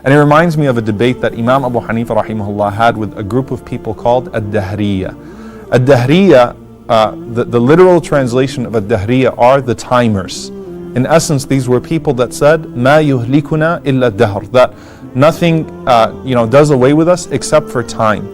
And it reminds me of a debate that Imam Abu Hanifa rahimahullah had with a group of people called Ad-Dahriyah. Ad-Dahriyah, the literal translation of Ad-Dahriyah are the timers. In essence, these were people that said, "Ma yuhlikuna illa dahr," that nothing does away with us except for time.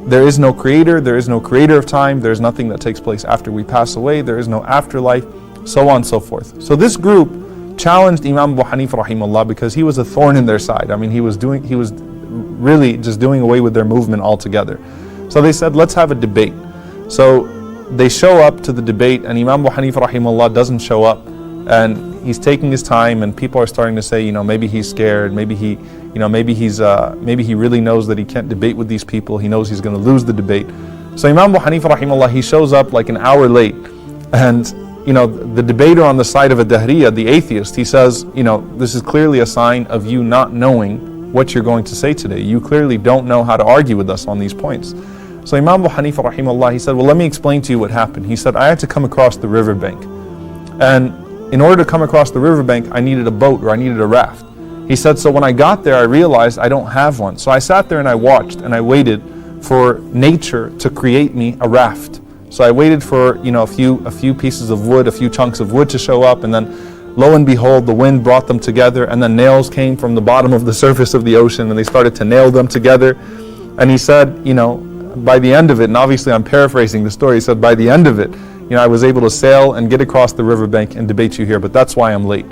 There is no creator, there is no creator of time, there is nothing that takes place after we pass away, there is no afterlife, so on and so forth. So this group challenged Imam Abu Hanifa rahimahullah because he was a thorn in their side. I mean, he was really just doing away with their movement altogether. So they said, let's have a debate. So they show up to the debate, and Imam Abu Hanifa rahimahullah doesn't show up, and he's taking his time, and people are starting to say, maybe he's scared, maybe he really knows that he can't debate with these people, he knows he's going to lose the debate. So Imam Abu Hanifa rahimahullah, he shows up like an hour late, and the debater on the side of a Dahriyah, the atheist, he says, this is clearly a sign of you not knowing what you're going to say today. You clearly don't know how to argue with us on these points. So Imam Abu Hanifa rahimahullah, he said, well, let me explain to you what happened. He said, I had to come across the riverbank, and in order to come across the riverbank, I needed a boat, or I needed a raft. He said, so when I got there, I realized I don't have one. So I sat there and I watched and I waited for nature to create me a raft. So I waited for a few pieces of wood, a few chunks of wood to show up, and then lo and behold, the wind brought them together, and then nails came from the bottom of the surface of the ocean, and they started to nail them together. And he said, by the end of it, and obviously I'm paraphrasing the story, he said, by the end of it, I was able to sail and get across the riverbank and debate you here, but that's why I'm late.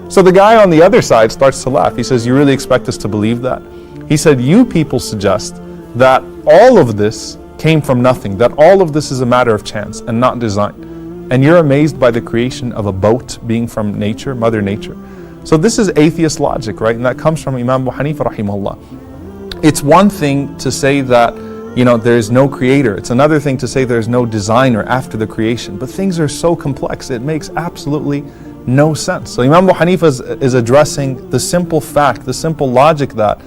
So the guy on the other side starts to laugh. He says, you really expect us to believe that? He said, you people suggest that all of this came from nothing, that all of this is a matter of chance and not design. And you're amazed by the creation of a boat being from nature, Mother Nature. So this is atheist logic, right? And that comes from Imam Abu Hanifa rahimahullah. It's one thing to say that there is no creator. It's another thing to say there's no designer after the creation. But things are so complex, it makes absolutely no sense. So Imam Abu Hanifa is addressing the simple fact, the simple logic that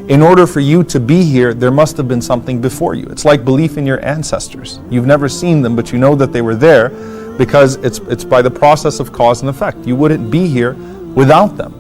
in order for you to be here, there must have been something before you. It's like belief in your ancestors. You've never seen them, but you know that they were there because it's by the process of cause and effect. You wouldn't be here without them.